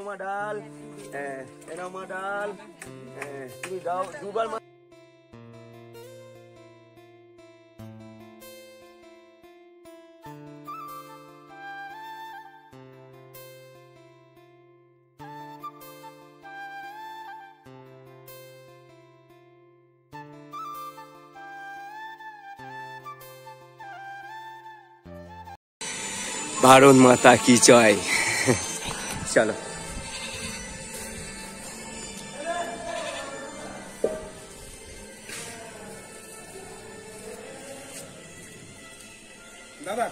নাও মা ডাল, এ নাও মা ডাল, তুমি দাও দুবার মা। ভারত মাতা কি জয়। চলো দাদা,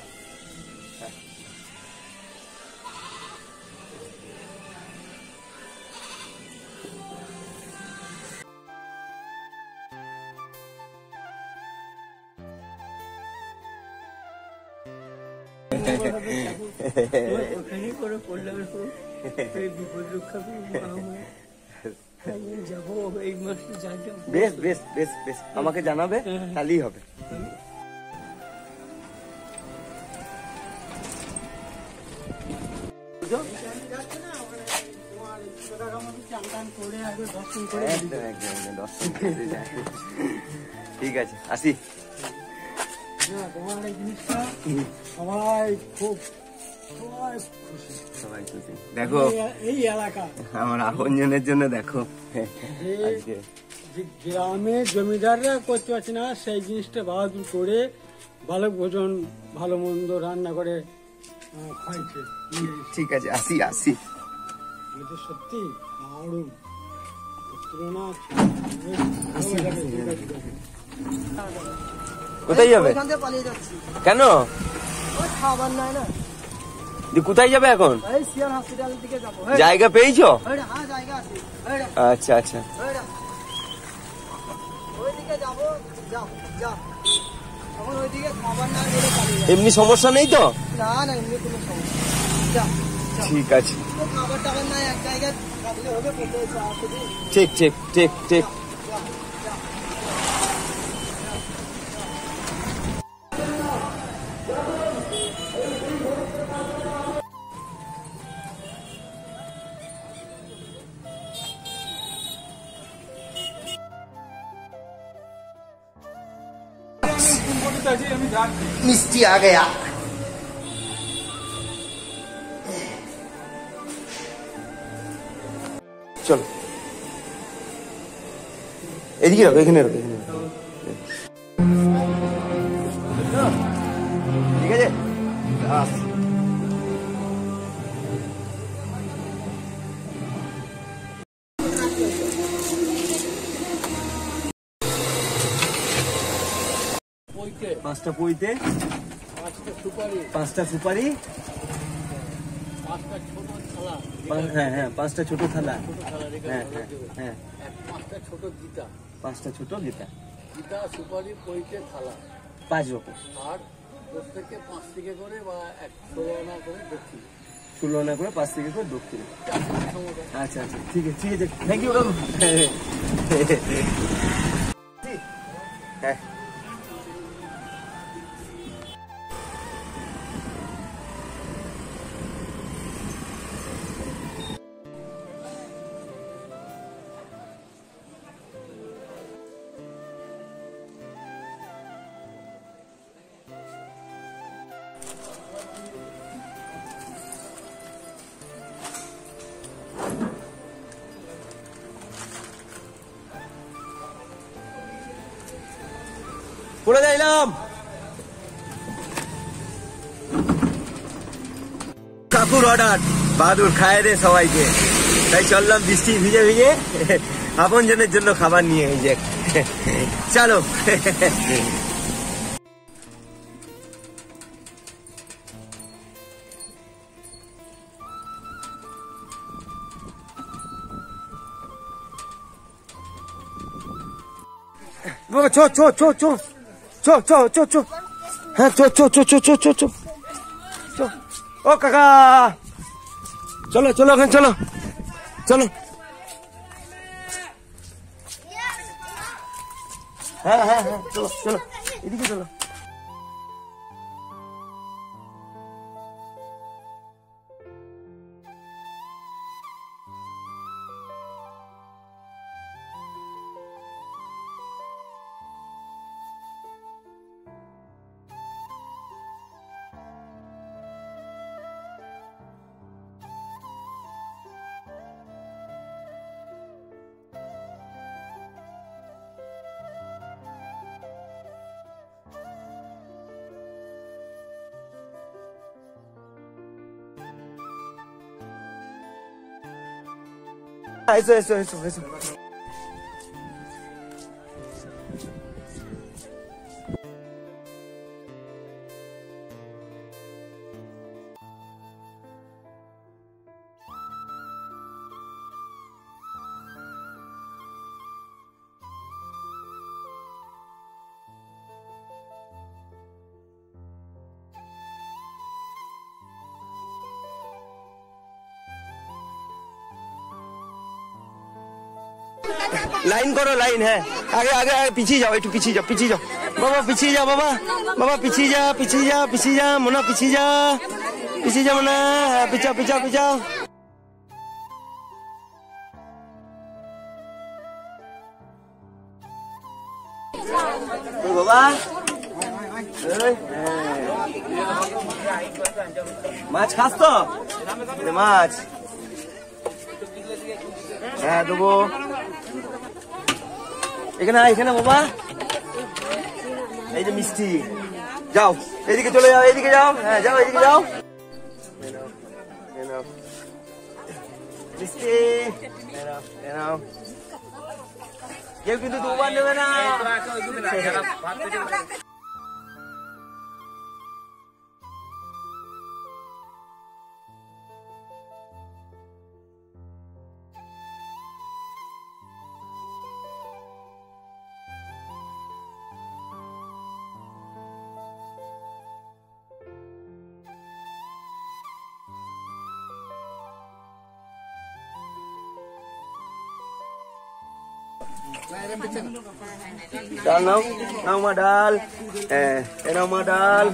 বেশ বেশ বেশ বেশ, আমাকে জানাবে, তাহলেই হবে। ঠিক আছে, আসি। তোমার এই জিনিসটা সবাই খুব সবাই খুশি। দেখো এই এলাকা আমার আপনজনের জন্য দেখো গ্রামে জমিদাররা করতে পারছে না, সেই জিনিসটা বাহাদুর করে ভালো ভোজন ভালো মন্দ রান্না করে খাইছে। ঠিক আছে, আসি আসি। সত্যি দারুণ তুলনা। কোথায় যাবে? কেন খাবার নাই না, কোথায় যাবে এখন? হসপিটাল দিকে যাবো। জায়গা পেয়েছো? হ্যাঁ জায়গা আছে। আচ্ছা আচ্ছা, ওইদিকে যাবো। যাও যাও, এখন ওইদিকে খাবার না গেলে এমনি সমস্যা নেই তো? না না, এমনি কোনো সমস্যা। যাও ঠিক আছে, খাবার টাবার নাই, এক জায়গায় থাকলে হবে। ঠিক ঠিক ঠিক ঠিক। মিষ্টি আ গয়া। চলো এদিকে রাখো, এখানে রাখো, এখানে রাখো। ঠিক আছে, পাঁচটা পইতে, পাঁচটা সুপারি, হ্যাঁ হ্যাঁ, পাঁচটা ছোট থালা, হ্যাঁ হ্যাঁ হ্যাঁ, পাঁচটা ছোট গীতা, পাঁচটা ছোট গীতা, গীতা সুপারি পইতে থালা 5 রকম, আর প্রত্যেককে 5 থেকে করে বা 16 আনা করে দক্ষিণ, 16 আনা করে 5 থেকে করে দক্ষিণ। আচ্ছা আচ্ছা, ঠিক আছে ঠিক আছে, থ্যাংক ইউ বাবু। হ্যাঁ পড়ে যাইলাম। কাকুর অর্ডার, বাহাদুর খায় দে সবাইকে, তাই চললাম বৃষ্টি ভিজে ভিজে আপন জনের জন্য খাবার নিয়ে। এই যে চলো। চো চো চো চো চো চো চো চো, হ্যাঁ চো চো চো চো চো চো চো চো। ও কাকা, চলো চলো এখন, চলো চলো। হ্যাঁ হ্যাঁ হ্যাঁ, চলো চলো, এদিকে চলো। এসো এসো এসো এসো। लाइन करो, लाइन है, आगे आगे आगे, पीछे जाओ, एक पीछे जाओ, पीछे जाओ बाबा, पीछे जाओ बाबा, बाबा पीछे जा, पीछे जा, पीछे जा मुन्ना, पीछे जा, पीछे जा मुन्ना, पीछा पीछा पीछा। बाबा মাছ খাস তো? মাছ হ্যাঁ দেবো। এখানে এখানে বাবা, এই যে মিষ্টি, যাও এইদিকে চলে যাও, এইদিকে যাও, হ্যাঁ যাও এইদিকে যাও। মিষ্টি কেউ কিন্তু দুবার নেবে না। ডাল নাও, নাও মা ডাল, নাও মা ডাল,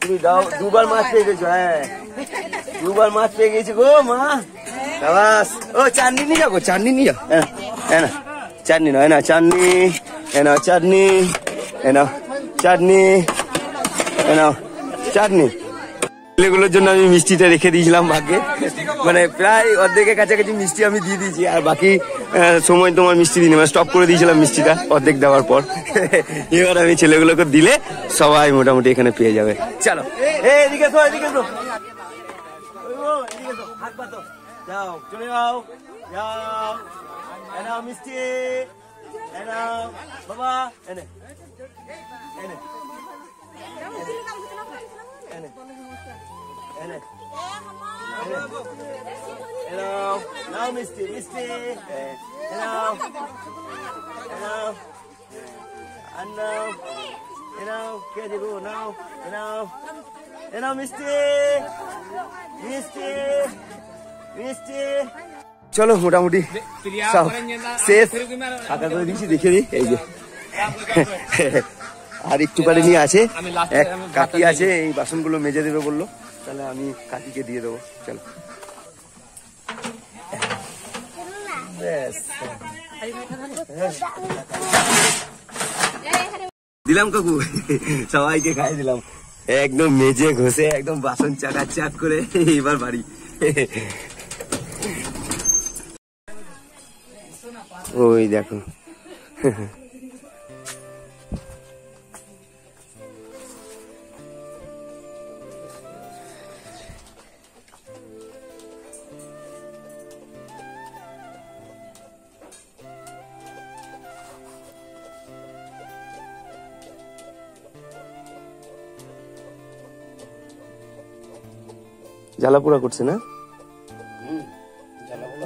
তুমি দাও, দুবার মাছ পেয়ে গেছো, হ্যাঁ দুবার মাছ পেয়ে গেছি গো মা, বাস। ও চাটনি নিয়ে যাবো, চাটনি নিয়ে যাও, হ্যাঁ না চাটনি নয় না, চাটনি এনাও, চাটনি এনাও, চাটনি এনাও, চাটনি। ছেলেগুলোর জন্য আমি মিষ্টিটা রেখে দিয়েছিলাম ভাগ্যে, মানে প্রায় অর্ধেকের কাছাকাছি মিষ্টি আমি দিয়ে দিয়েছি, আর বাকি সময় তোমার মিষ্টি দিই, মানে স্টপ করে দিয়েছিলাম মিষ্টিটা অর্ধেক দেওয়ার পর। এবার আমি ছেলেগুলোকে দিলে সবাই মোটামুটি এখানে পেয়ে যাবে। চলো এদিকে তো, এদিকে তো, হাত পাতো, যাও চলে যাও, যাও এনাও মিষ্টি, এনাও বাবা, এনে এনে এনে এনাও, নাও মিষ্টি, মিষ্টি এনাও, এনাও আনাও, এনাও কে দেবো, নাও এনাও, এনাও মিষ্টি, মিষ্টি মিষ্টি। চলো মোটামুটি সব শেষ, ফাঁকা করে দিয়েছি, দেখে দিই এই যে। আর একটুখানি নিয়ে আছে, এক কাকি আছে, এই বাসনগুলো মেজে দেবে বললো, তাহলে আমি কাকিকে দিয়ে দেবো। চলো দিলাম কাকু, সবাইকে খাই দিলাম, একদম মেজে ঘষে একদম বাসন চাক করে এবার বাড়ি। ওই দেখো জ্বালাপোড়া করছে না,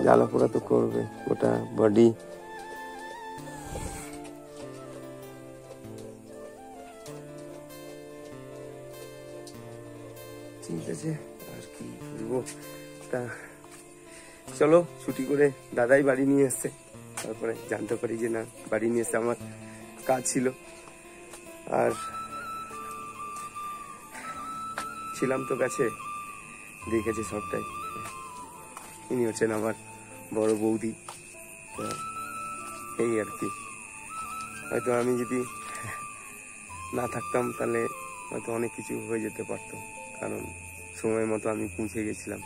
জ্বালাপোড়া তো করবে গোটা বডি। ঠিক আছে, আর কি বলবো, তা চলো ছুটি করে দাদাই বাড়ি নিয়ে এসছে, তারপরে জানতে পারি যে না বাড়ি নিয়ে এসছে, আমার কাজ ছিল, আর ছিলাম তো কাছে, দেখেছে সবটাই। ইনি হচ্ছেন আমার বড় বৌদি, এই আর কি। হয়তো আমি যদি না থাকতাম তাহলে হয়তো অনেক কিছু হয়ে যেতে পারতো, কারণ সময় মতো আমি পৌঁছে গেছিলাম।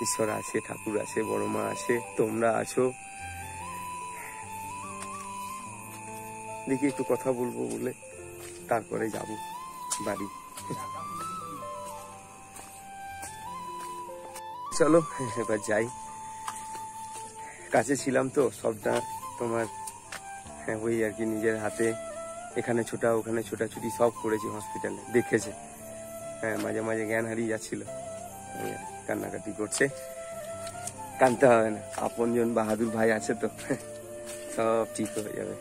ঈশ্বর আছে, ঠাকুর আছে, বড় মা আছে, তোমরা আছো। দেখি একটু কথা বলবো বলে তারপরে যাব বাড়ি। চলো এবার যাই। কাছে ছিলাম তো সবটা তোমার ওই আর কি নিজের হাতে এখানে ছোটা ওখানে ছোটাছুটি সব করেছি হসপিটালে, দেখেছে। হ্যাঁ, মাঝে মাঝে জ্ঞান হারিয়ে যাচ্ছিল, কান্নাকাটি করছে। কাঁদতে হবে না, আপনজন বাহাদুর ভাই আছে তো, সব ঠিক হয়ে যাবে।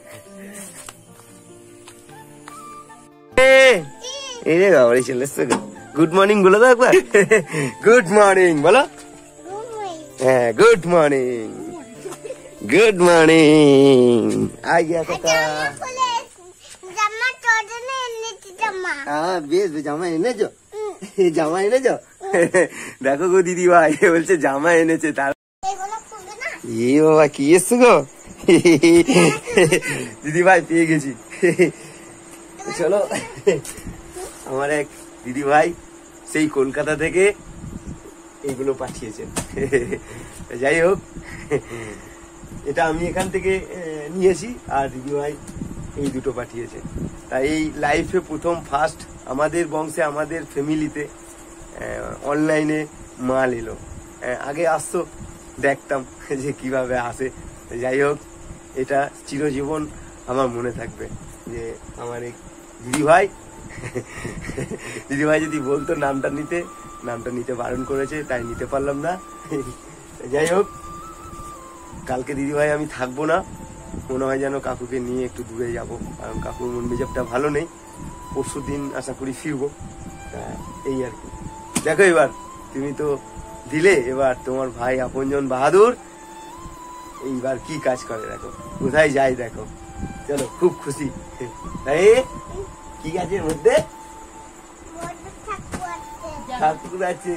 গুড মর্নিং বলো তো একবার, গুড মর্নিং বলো। হ্যাঁ, good morning, good morning. I গিয়া কাকা। হ্যাঁ বেশ, জামা এনেছো? জামা এনেছো? দেখো গো দিদি ভাই বলছে জামা এনেছে। তার এ বাবা কি এসছো গো? দিদি ভাই পেয়ে গেছি। চলো, আমার এক দিদি ভাই সেই কলকাতা থেকে এইগুলো পাঠিয়েছেন। যাই হোক, এটা আমি এখান থেকে নিয়েছি, আর দিদি ভাই এই দুটো পাঠিয়েছে। তাই এই লাইফে প্রথম ফার্স্ট আমাদের বংশে, আমাদের ফ্যামিলিতে অনলাইনে মাল এলো। আগে আসতো, দেখতাম যে কিভাবে আসে। যাই হোক, এটা চিরজীবন আমার মনে থাকবে যে আমার এক দিদিভাই দিদিভাই যদি বলতো নামটা নিতে বারণ করেছে, তাই নিতে পারলাম না। যাই হোক, কালকে দিদিভাই আমি থাকবো না, মনে হয় যেন কাকুকে নিয়ে একটু দূরে যাব, কারণ কাকুর মন মেজাবটা ভালো নেই। পরশু দিন আশা করি ফিরবো, এই আর কি। দেখো এবার তুমি তো দিলে, এবার তোমার ভাই আপনজন বাহাদুর এইবার কি কাজ করে দেখো, কোথায় যায় দেখো। চলো, খুব খুশি। তাই কি গাছের মধ্যে ঠাকুর আছে,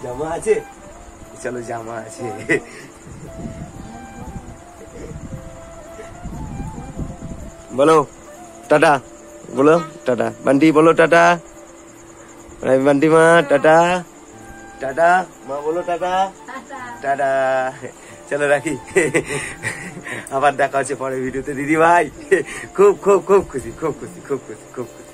জামা আছে। চলো, জামা আছে। বলো টাটা, বলো টাটা। বান্টি বলো টাটা, বান্টি মা টাটা, টাটা মা বলো টাটা, টাটা। চলো রাখি, আবার দেখা হচ্ছে পরের ভিডিওতে। দিদি ভাই খুব খুব খুব খুশি, খুব খুশি, খুব খুশি, খুব খুশি।